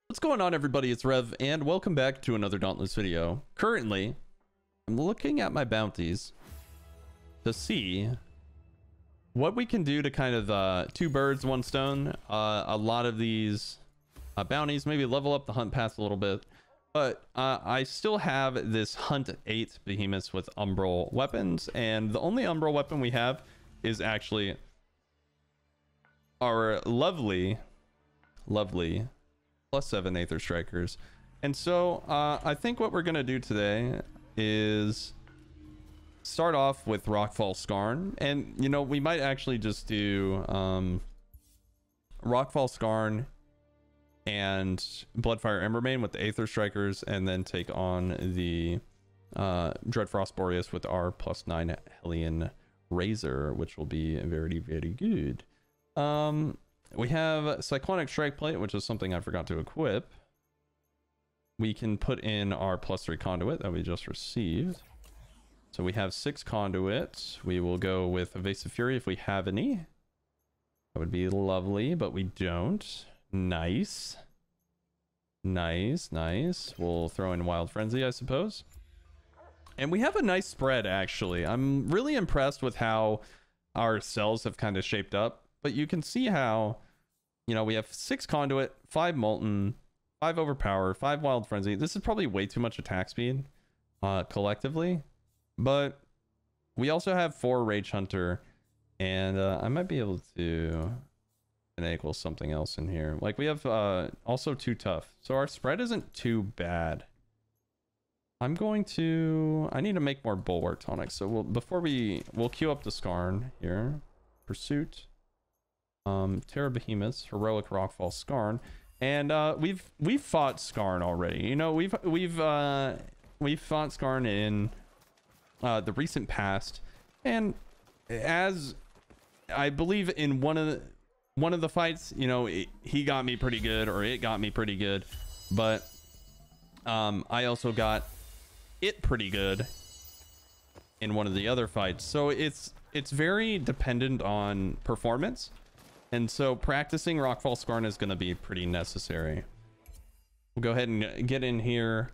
What's going on, everybody? It's Rev, and welcome back to another Dauntless video. Currently, I'm looking at my bounties to see what we can do to kind of two birds, one stone. A lot of these bounties, maybe level up the hunt pass a little bit. But I still have this Hunt 8 behemoths with umbral weapons, and the only umbral weapon we have is actually our lovely +7 Aether Strikers. And so I think what we're gonna do today is start off with Rockfall Skarn, and you know, we might actually just do Rockfall Skarn and Bloodfire Embermane with the Aether Strikers, and then take on the Dreadfrost Boreas with our +9 Hellion Razor, which will be very good. We have Cyclonic Strike Plate, which is something I forgot to equip. We can put in our +3 conduit that we just received. So we have 6 conduits. We will go with Evasive Fury if we have any. That would be lovely, but we don't. Nice. We'll throw in Wild Frenzy, I suppose. And we have a nice spread, actually. I'm really impressed with how our cells have kind of shaped up. But you can see how, you know, we have 6 conduit, 5 molten, 5 overpower, 5 wild frenzy. This is probably way too much attack speed collectively, but we also have 4 rage hunter, and I might be able to finagle something else in here. Like we have also 2 tough, so our spread isn't too bad. I need to make more bulwark tonics, so we'll queue up the Skarn here. Pursuit, Terra Behemoths, Heroic Rockfall Skarn, and we've fought Skarn already. You know, we've fought Skarn in the recent past, and as I believe in one of the fights, you know, he got me pretty good, or it got me pretty good, but I also got it pretty good in one of the other fights. So it's very dependent on performance. And so practicing Rockfall Skarn is going to be pretty necessary. We'll go ahead and get in here,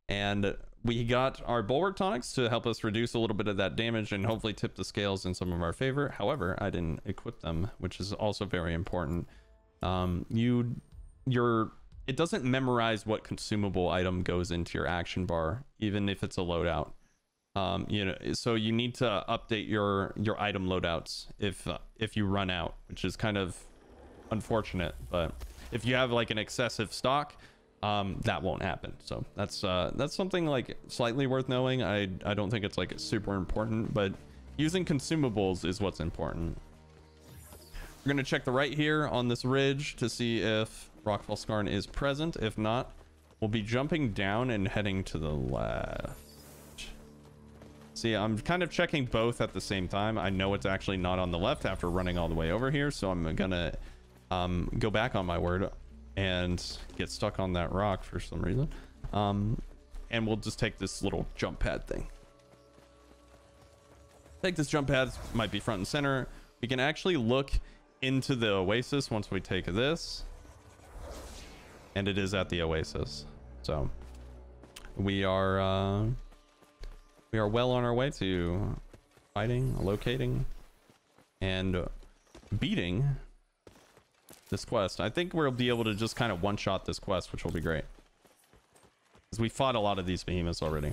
and we got our bulwark tonics to help us reduce a little bit of that damage and hopefully tip the scales in some of our favor. However, I didn't equip them, which is also very important. It doesn't memorize what consumable item goes into your action bar, even if it's a loadout. You know, so you need to update your item loadouts if you run out, which is kind of unfortunate. But if you have like an excessive stock, that won't happen. So that's something like slightly worth knowing. I don't think it's like super important, but using consumables is what's important. We're gonna check the right here on this ridge to see if Rockfall Skarn is present. If not, we'll be jumping down and heading to the left. See, I'm kind of checking both at the same time. I know it's actually not on the left after running all the way over here, so I'm gonna go back on my word and get stuck on that rock for some reason. And we'll just take this little jump pad thing. Take this jump pad, might be front and center. We can actually look into the oasis once we take this, and it is at the oasis. So we are well on our way to fighting, locating, and beating this quest. I think we'll be able to just kind of one-shot this quest, which will be great, because we fought a lot of these behemoths already.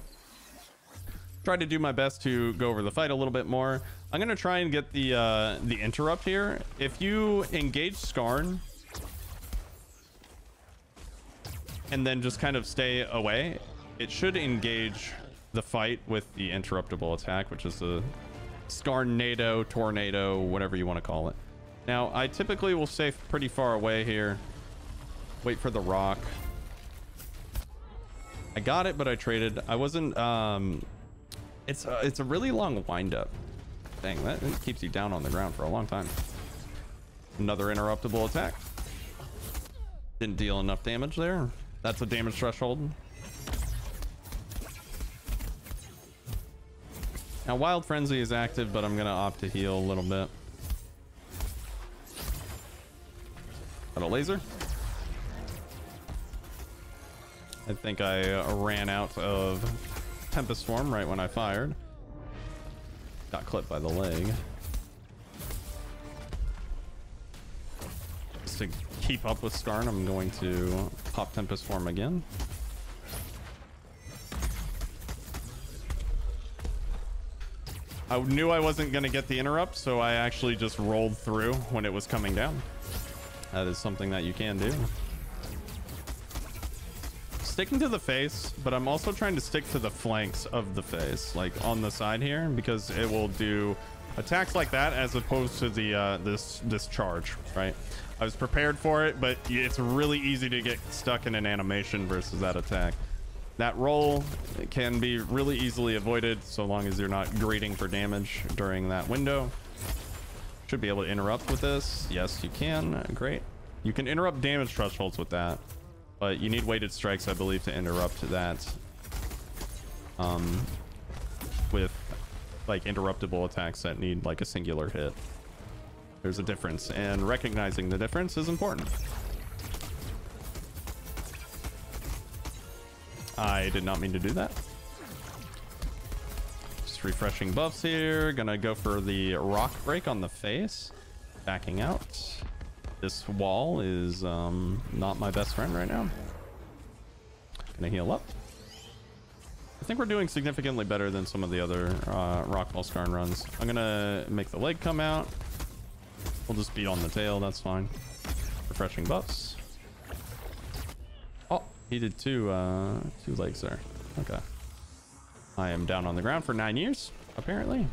Try to do my best to go over the fight a little bit more. I'm gonna try and get the interrupt here. If you engage Skarn and then just kind of stay away, it should engage the fight with the interruptible attack, which is the Skarnado, Tornado, whatever you want to call it. Now, I typically will stay pretty far away here. Wait for the rock. I got it, but I traded. I wasn't... It's a really long wind-up. Dang, that keeps you down on the ground for a long time. Another interruptible attack. Didn't deal enough damage there. That's a damage threshold. Now, Wild Frenzy is active, but I'm going to opt to heal a little bit. Got a laser. I think I ran out of Tempest Storm right when I fired. Got clipped by the leg. Just to keep up with Skarn, I'm going to pop Tempest Storm again. I knew I wasn't going to get the interrupt, so I actually just rolled through when it was coming down. That is something that you can do. Sticking to the face, but I'm also trying to stick to the flanks of the face, like on the side here, because it will do attacks like that as opposed to the this charge, right? I was prepared for it, but it's really easy to get stuck in an animation versus that attack. That roll can be really easily avoided so long as you're not grading for damage during that window. Should be able to interrupt with this. Yes, you can. Great. You can interrupt damage thresholds with that, but you need weighted strikes, I believe, to interrupt that with like interruptible attacks that need like a singular hit. There's a difference, and recognizing the difference is important. I did not mean to do that. Just refreshing buffs here. Gonna go for the rock break on the face. Backing out. This wall is not my best friend right now. Gonna heal up. I think we're doing significantly better than some of the other Rockfall Skarn runs. I'm gonna make the leg come out. We'll just beat on the tail, that's fine. Refreshing buffs. Oh, he did two legs there. Okay. I am down on the ground for 9 years, apparently.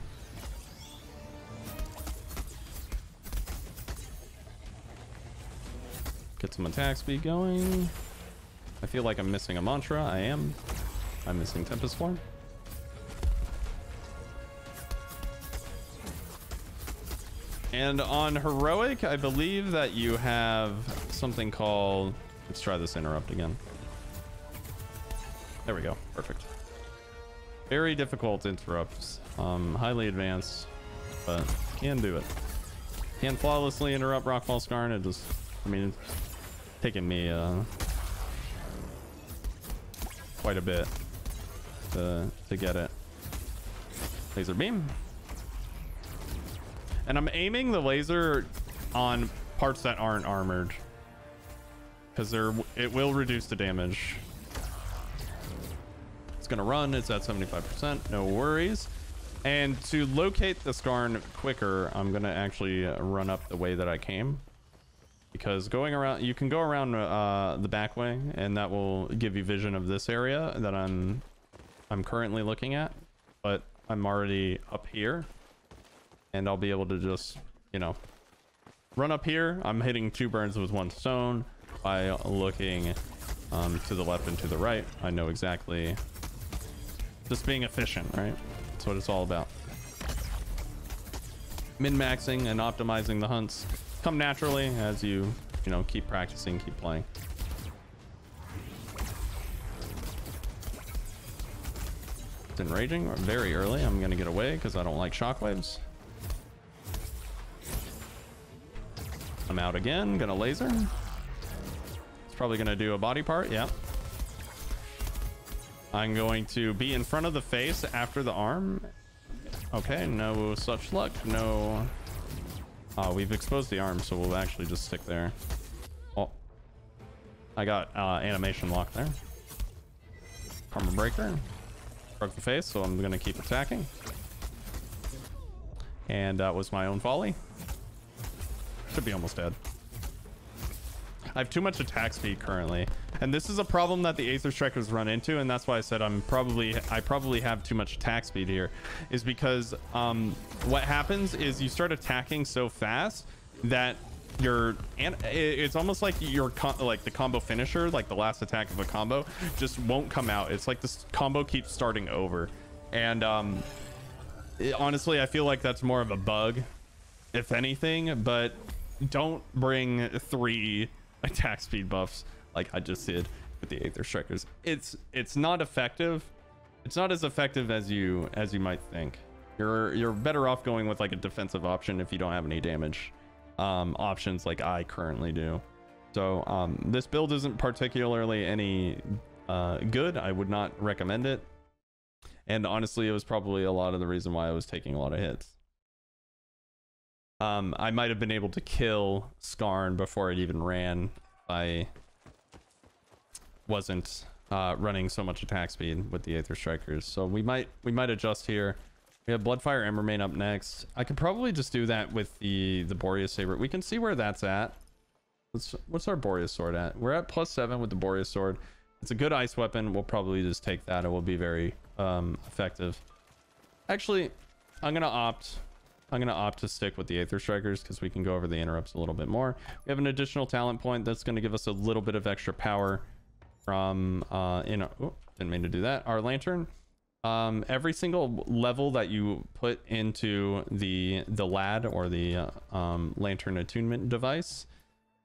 Get some attack speed going. I feel like I'm missing a mantra. I am. I'm missing Tempest Form. And on Heroic, I believe that you have something called... Let's try this interrupt again. There we go. Perfect. Very difficult interrupts. Highly advanced, but can do it. Can flawlessly interrupt Rockfall Skarn. It just... I mean, it's taken me quite a bit to get it. Laser beam. And I'm aiming the laser on parts that aren't armored, because it will reduce the damage. It's gonna run. It's at 75%. No worries. And to locate the Skarn quicker, I'm gonna actually run up the way that I came, because going around, you can go around the back way, and that will give you vision of this area that I'm currently looking at. But I'm already up here, and I'll be able to just, you know, run up here. I'm hitting two birds with one stone by looking to the left and to the right. I know exactly, just being efficient, right? That's what it's all about. Min-maxing and optimizing the hunts come naturally as you know, keep practicing, keep playing. It's enraging very early. I'm gonna get away because I don't like shockwaves. I'm out again. Gonna laser. It's probably gonna do a body part. Yeah. I'm going to be in front of the face after the arm. Okay, no such luck. No. We've exposed the arm, so we'll actually just stick there. Oh, I got animation lock there. Karma breaker. Broke the face, so I'm gonna keep attacking. And that was my own folly. Should be almost dead. I have too much attack speed currently, and this is a problem that the Aether Strikers run into, and that's why I said I probably have too much attack speed here, is because what happens is you start attacking so fast that it's almost like like the combo finisher, like the last attack of a combo, just won't come out. It's like this combo keeps starting over, and honestly, I feel like that's more of a bug, if anything. But don't bring 3 attack speed buffs like I just did with the Aether Strikers. It's not effective. It's not as effective as you might think. You're better off going with like a defensive option if you don't have any damage options like I currently do. So this build isn't particularly any good. I would not recommend it. And honestly, it was probably a lot of the reason why I was taking a lot of hits. I might have been able to kill Skarn before it even ran if I wasn't running so much attack speed with the Aether Strikers. So we might adjust here. We have Bloodfire Embermane up next. I could probably just do that with the Boreas Saber. We can see where that's at. What's our Boreas Sword at? We're at +7 with the Boreas Sword. It's a good ice weapon. We'll probably just take that. It will be very effective. Actually, I'm gonna opt to stick with the Aether Strikers because we can go over the interrupts a little bit more. We have an additional talent point that's going to give us a little bit of extra power from didn't mean to do that. Our lantern. Every single level that you put into the LAD or the lantern attunement device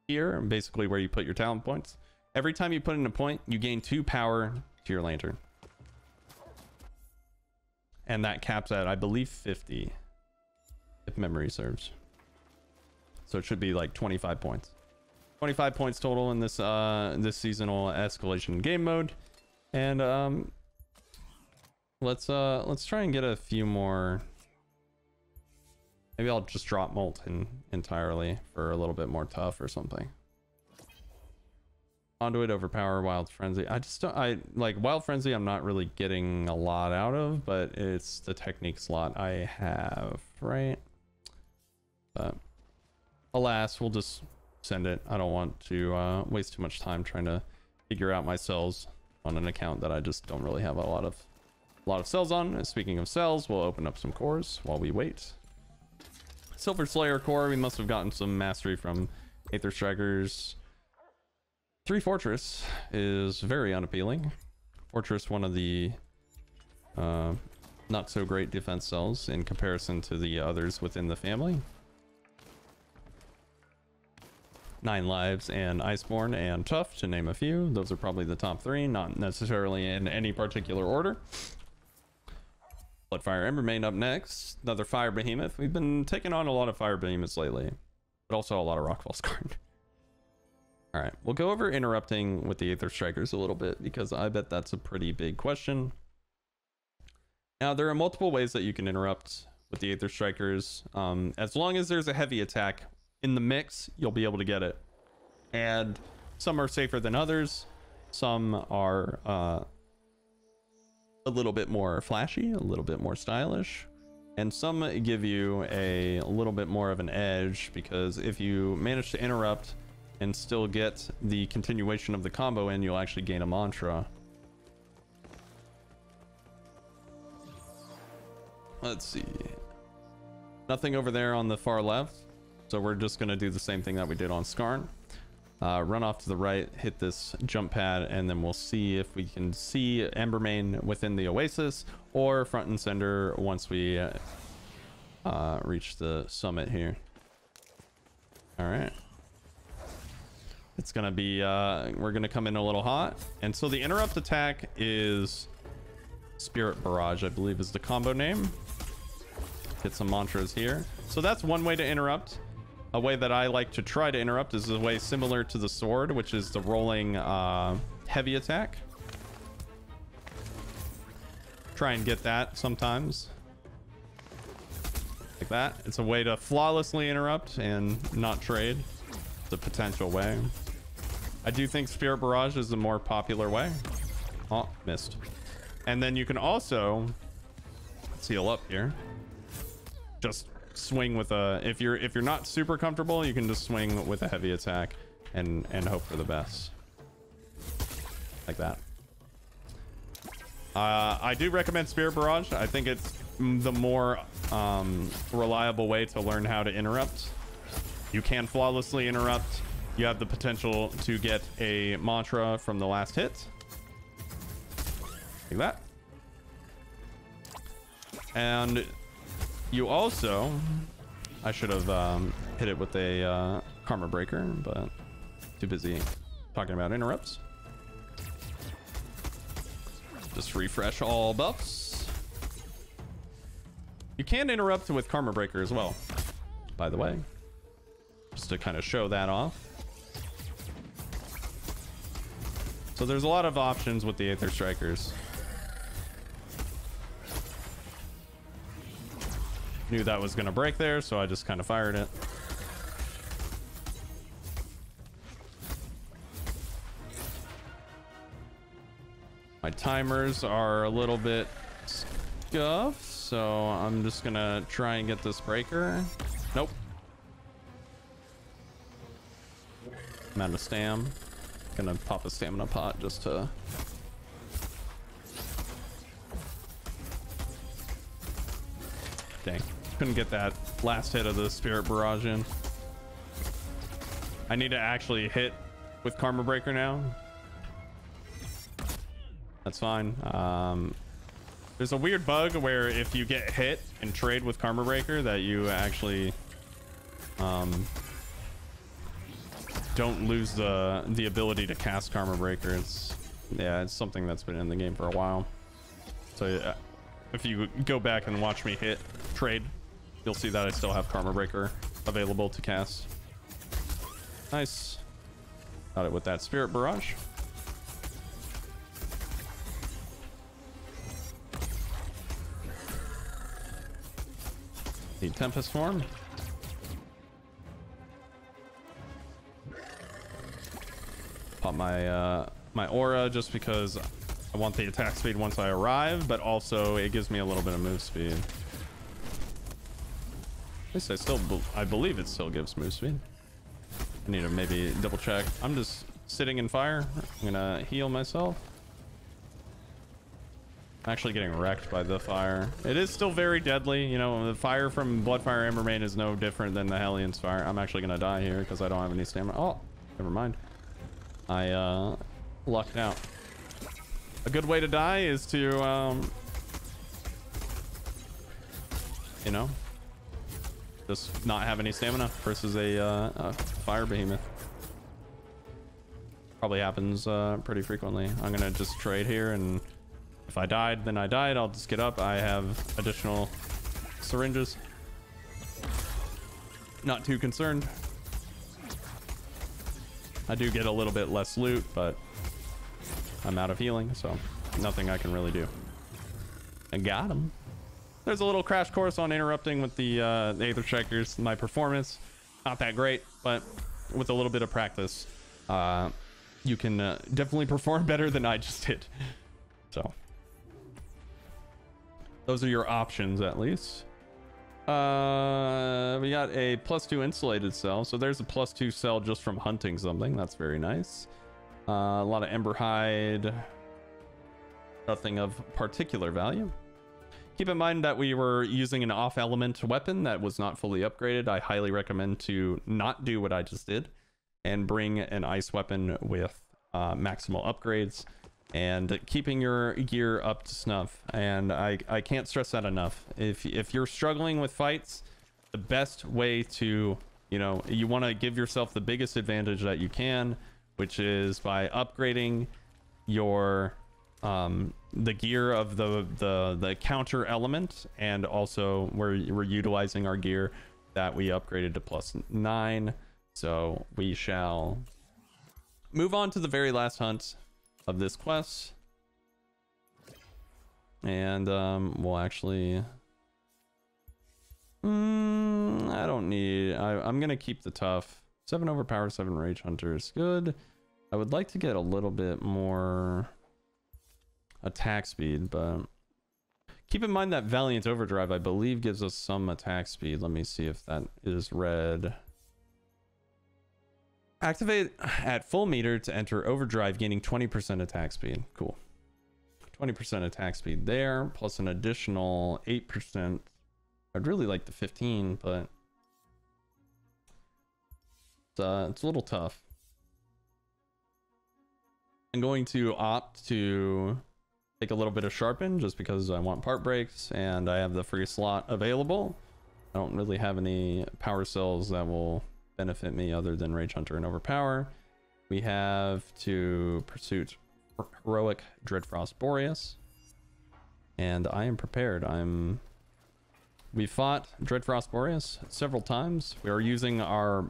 here, basically where you put your talent points. Every time you put in a point, you gain 2 power to your lantern. And that caps at, I believe, 50, if memory serves. So it should be like 25 points. 25 points total in this this seasonal escalation game mode. And let's try and get a few more. Maybe I'll just drop Molten entirely for a little bit more tough or something. Conduit, Overpower, Wild Frenzy. I like Wild Frenzy. I'm not really getting a lot out of, but it's the technique slot I have, right? But alas, we'll just send it. I don't want to waste too much time trying to figure out my cells on an account that I just don't really have a lot of cells on. And speaking of cells, we'll open up some cores while we wait. Silver Slayer core. We must have gotten some mastery from Aether Strikers. 3 Fortress is very unappealing. Fortress, one of the not so great defense cells in comparison to the others within the family. 9 Lives and Iceborne and Tough, to name a few. Those are probably the top 3, not necessarily in any particular order. Bloodfire Embermane up next. Another Fire Behemoth. We've been taking on a lot of Fire Behemoths lately, but also a lot of Rockfall Skarn. All right, we'll go over interrupting with the Aether Strikers a little bit because I bet that's a pretty big question. Now, there are multiple ways that you can interrupt with the Aether Strikers. As long as there's a heavy attack in the mix, you'll be able to get it. And some are safer than others. Some are a little bit more flashy, a little bit more stylish. And some give you a little bit more of an edge because if you manage to interrupt and still get the continuation of the combo in, you'll actually gain a mantra. Let's see. Nothing over there on the far left. So we're just going to do the same thing that we did on Skarn. Run off to the right, hit this jump pad, and then we'll see if we can see Embermane within the Oasis or front and center once we reach the summit here. All right. It's gonna be we're gonna come in a little hot, and so the interrupt attack is Spirit Barrage, I believe is the combo name. Get some mantras here. So that's one way to interrupt. A way that I like to try to interrupt is a way similar to the sword, which is the rolling heavy attack. Try and get that sometimes like that. It's a way to flawlessly interrupt and not trade. It's a potential way. I do think Spirit Barrage is the more popular way. Oh, missed. And then you can also seal up here. Just swing with a, if you're not super comfortable, you can just swing with a heavy attack and hope for the best. Like that. I do recommend Spirit Barrage. I think it's the more reliable way to learn how to interrupt. You can flawlessly interrupt. You have the potential to get a mantra from the last hit. Like that. And you also, I should have hit it with a Karma Breaker, but too busy talking about interrupts. Just refresh all buffs. You can interrupt with Karma Breaker as well, by the way, just to kind of show that off. So there's a lot of options with the Aether Strikers. Knew that was gonna break there, so I just kind of fired it. My timers are a little bit scuffed, so I'm just gonna try and get this breaker. Nope. I'm out of stam. Gonna pop a stamina pot just to... Dang. Couldn't get that last hit of the Spirit Barrage in. I need to actually hit with Karma Breaker now. That's fine. There's a weird bug where if you get hit and trade with Karma Breaker that you actually don't lose the ability to cast Karma Breaker. It's something that's been in the game for a while. So if you go back and watch me hit trade, you'll see that I still have Karma Breaker available to cast. Nice. Got it with that Spirit Barrage. The Tempest form. Pop my my aura just because I want the attack speed once I arrive, but also it gives me a little bit of move speed. At least I believe it still gives move speed. I need to maybe double check. I'm just sitting in fire. I'm gonna heal myself. I'm actually getting wrecked by the fire. It is still very deadly. You know, the fire from Bloodfire Embermane is no different than the Hellions fire. I'm actually gonna die here because I don't have any stamina. Oh, never mind. I lucked out. A good way to die is to you know, just not have any stamina versus a fire behemoth. Probably happens pretty frequently. I'm gonna just trade here, and if I died, then I died. I'll just get up. I have additional syringes. Not too concerned. I do get a little bit less loot, but I'm out of healing, so nothing I can really do. I got him. There's a little crash course on interrupting with the Aether Strikers. My performance, not that great, but with a little bit of practice, you can definitely perform better than I just did. So those are your options, at least. We got a +2 insulated cell, so there's a +2 cell just from hunting something. That's very nice. A lot of Ember Hide. Nothing of particular value. Keep in mind that we were using an off element weapon that was not fully upgraded. I highly recommend to not do what I just did and bring an ice weapon with maximal upgrades and keeping your gear up to snuff. And I can't stress that enough. If you're struggling with fights, the best way to, you know, you want to give yourself the biggest advantage that you can, which is by upgrading your the gear of the counter element, and also we're utilizing our gear that we upgraded to +9. So we shall move on to the very last hunt of this quest, and we'll actually I don't need, I'm gonna keep the tough. 7 overpower, 7 rage hunter is good. I would like to get a little bit more attack speed, but keep in mind that Valiant Overdrive, I believe, gives us some attack speed. Let me see if that is red. Activate at full meter to enter overdrive, gaining 20% attack speed. Cool. 20% attack speed there, plus an additional 8%. I'd really like the 15, but it's a little tough. I'm going to opt to take a little bit of sharpen just because I want part breaks and I have the free slot available. I don't really have any power cells that will benefit me other than Rage Hunter and Overpower. We have to Pursuit Heroic Dreadfrost Boreas, and I am prepared. I'm We fought Dreadfrost Boreas several times. We are using our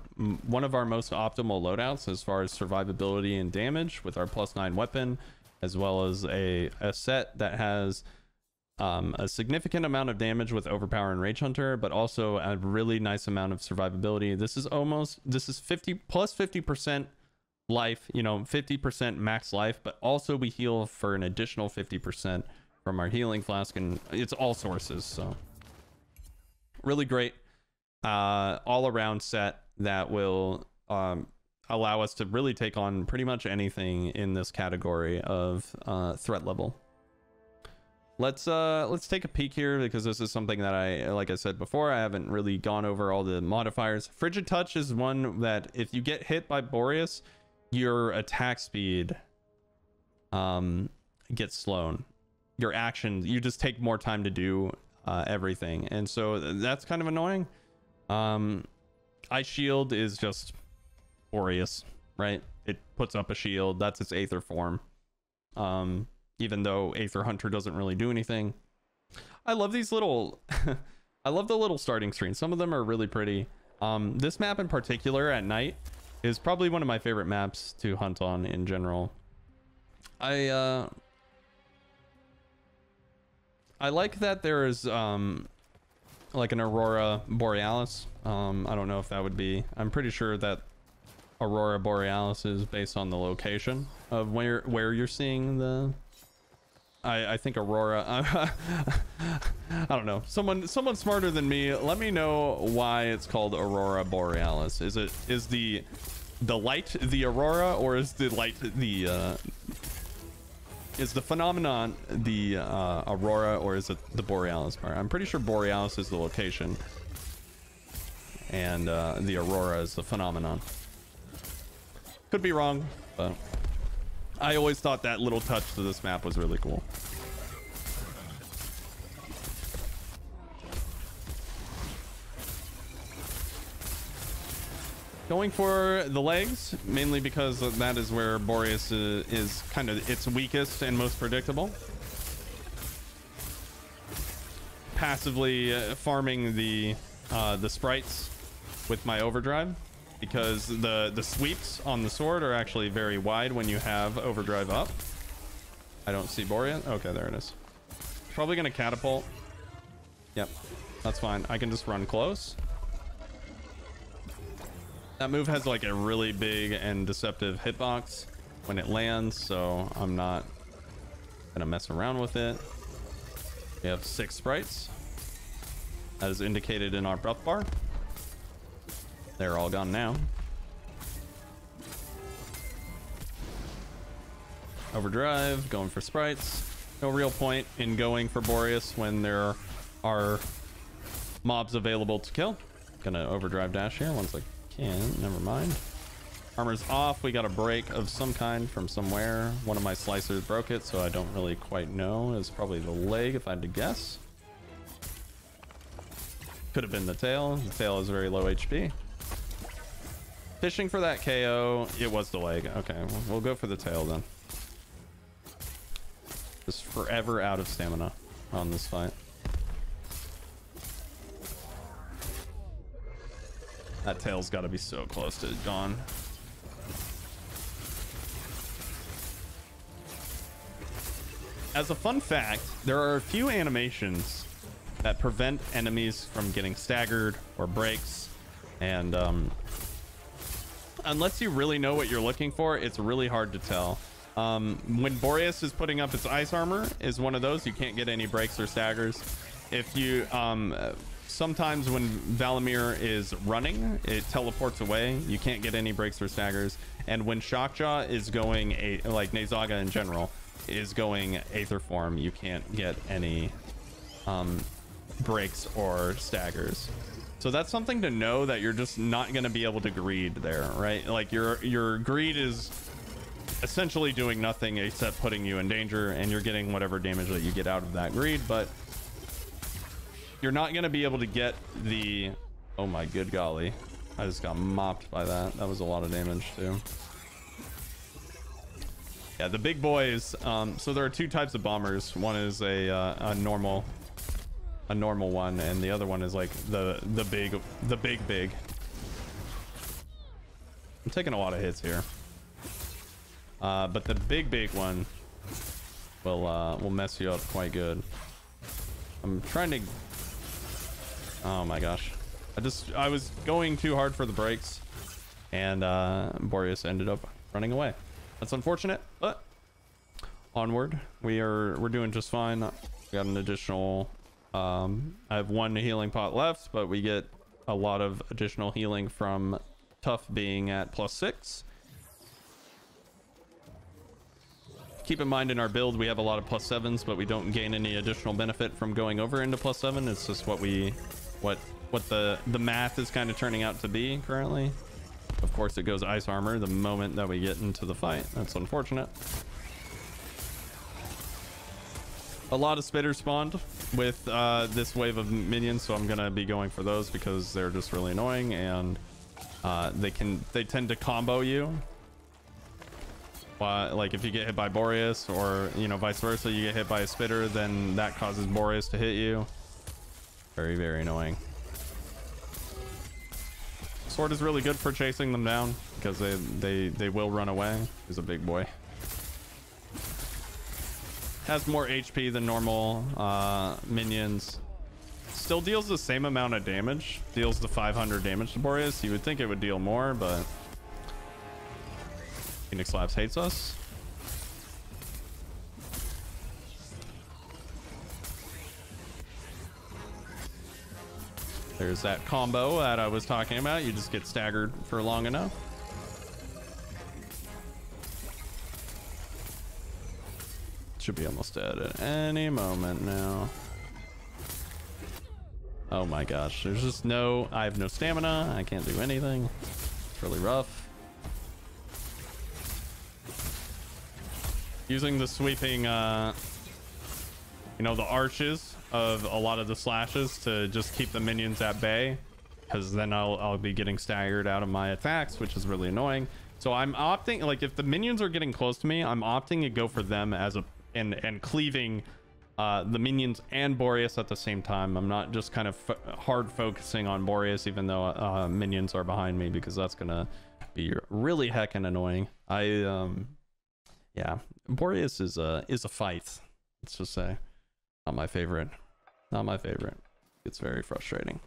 one of our most optimal loadouts as far as survivability and damage with our +9 weapon, as well as a set that has a significant amount of damage with Overpower and Rage Hunter, but also a really nice amount of survivability. This is 50 plus 50% life, you know, 50% max life, but also we heal for an additional 50% from our healing flask, and it's all sources. So really great all around set that will allow us to really take on pretty much anything in this category of threat level. Let's take a peek here, because this is something that like I said before, I haven't really gone over all the modifiers. Frigid Touch is one that if you get hit by Boreas, your attack speed gets slowed. Your actions, you just take more time to do everything, and so that's kind of annoying. Ice Shield is just Boreas, right? It puts up a shield. That's its Aether form. Even though Aether Hunter doesn't really do anything. I love these little I love the little starting screens. Some of them are really pretty. This map in particular at night is probably one of my favorite maps to hunt on in general. I like that there is like an Aurora Borealis. I don't know if that would be, I'm pretty sure that Aurora Borealis is based on the location of where you're seeing the I think Aurora I don't know, someone smarter than me, let me know why it's called Aurora Borealis. Is the light the aurora, or is the light the is the phenomenon the aurora, or is it the borealis part? I'm pretty sure Borealis is the location and the aurora is the phenomenon. Could be wrong, but I always thought that little touch to this map was really cool. Going for the legs, mainly because that is where Boreas is kind of its weakest and most predictable. Passively farming the sprites with my overdrive, because the sweeps on the sword are actually very wide when you have overdrive up. I don't see Boreas. Okay, there it is. Probably gonna catapult. Yep, that's fine. I can just run close. That move has like a really big and deceptive hitbox when it lands, so I'm not gonna mess around with it. We have 6 sprites, as indicated in our buff bar. They're all gone now. Overdrive, going for sprites. No real point in going for Boreas when there are mobs available to kill. Gonna overdrive dash here once I can. Never mind. Armor's off. We got a break of some kind from somewhere. One of my slicers broke it, so I don't really quite know. It's probably the leg if I had to guess. Could have been the tail. The tail is very low HP. Fishing for that KO. It was the leg. Okay, we'll go for the tail then. Just forever out of stamina on this fight. That tail's got to be so close to gone. As a fun fact, there are a few animations that prevent enemies from getting staggered or breaks, and unless you really know what you're looking for, it's really hard to tell. When Boreas is putting up its ice armor is one of those. You can't get any breaks or staggers. If you sometimes when Valamir is running, it teleports away. You can't get any breaks or staggers. And when Shockjaw is going like Nezaga in general is going Aether form, you can't get any breaks or staggers. So that's something to know, that you're just not going to be able to greed there, right? Like your greed is essentially doing nothing except putting you in danger, and you're getting whatever damage that you get out of that greed, but you're not going to be able to get the... Oh my good golly, I just got mopped by that. That was a lot of damage too. Yeah, the big boys. So there are 2 types of bombers. One is a normal a normal one, and the other one is like the big. I'm taking a lot of hits here, but the big one will mess you up quite good. I'm trying to, oh my gosh, I was going too hard for the brakes, and Boreas ended up running away. That's unfortunate, but onward. We're doing just fine. We got an additional I have one healing pot left, but we get a lot of additional healing from Tough being at +6. Keep in mind, in our build we have a lot of +7s, but we don't gain any additional benefit from going over into +7. It's just what the math is kind of turning out to be currently. Of course, it goes ice armor the moment that we get into the fight. That's unfortunate. A lot of spitters spawned with this wave of minions, so I'm gonna be going for those because they're just really annoying, and they tend to combo you. Like if you get hit by Boreas, or you know, vice versa, you get hit by a spitter, then that causes Boreas to hit you. Very, very annoying. Sword is really good for chasing them down because they will run away. He's a big boy. Has more HP than normal minions. Still deals the same amount of damage. Deals the 500 damage to Boreas. You would think it would deal more, but Phoenix Labs hates us. There's that combo that I was talking about. You just get staggered for long enough. Should be almost dead at any moment now. Oh my gosh, there's just I have no stamina. I can't do anything. It's really rough. Using the sweeping, you know, the arches of a lot of the slashes to just keep the minions at bay, because then I'll be getting staggered out of my attacks, which is really annoying. So I'm opting, like, if the minions are getting close to me, I'm opting to go for them as a and cleaving the minions and Boreas at the same time. I'm not just kind of hard focusing on Boreas, even though minions are behind me, because that's gonna be really heckin' annoying. Yeah, Boreas is a fight. Let's just say, not my favorite. Not my favorite. It's very frustrating.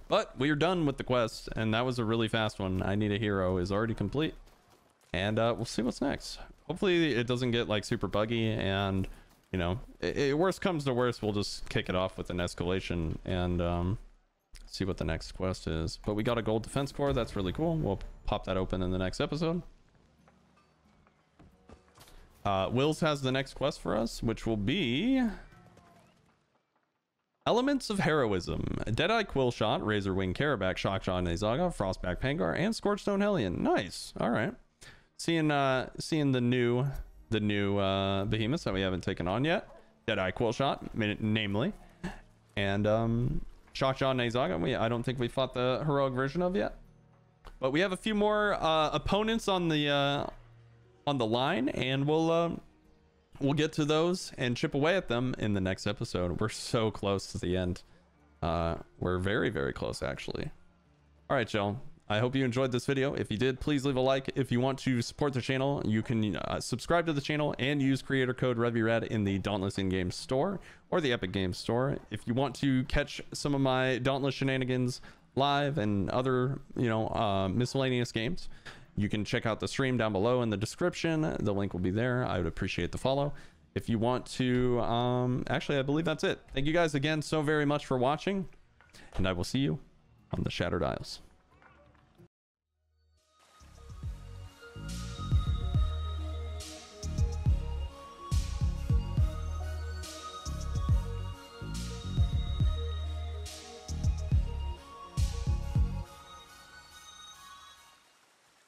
But we are done with the quest, and that was a really fast one. I Need a Hero is already complete, and we'll see what's next. Hopefully it doesn't get like super buggy, and you know, worst comes to worst, we'll just kick it off with an escalation and see what the next quest is. But we got a gold defense core. That's really cool. We'll pop that open in the next episode. Wills has the next quest for us, which will be Elements of Heroism. Deadeye Quillshot, Razorwing Carabac, Shockjaw Nazaga, Frostback Pangar, and Scorchstone Hellion. Nice. All right. Seeing the new behemoths that we haven't taken on yet. Deadeye Quillshot, namely, and Shockjaw Nazaga. I don't think we fought the heroic version of yet, but we have a few more opponents on the line, and we'll get to those and chip away at them in the next episode. We're so close to the end. We're very, very close, actually. All right, y'all. I hope you enjoyed this video. If you did, please leave a like. If you want to support the channel, you can subscribe to the channel and use creator code RevvyRad in the Dauntless in-game store or the Epic Games store. If you want to catch some of my Dauntless shenanigans live and other, you know, miscellaneous games, you can check out the stream down below in the description. The link will be there. I would appreciate the follow. If you want to, actually, I believe that's it. Thank you guys again so very much for watching, and I will see you on the Shattered Isles.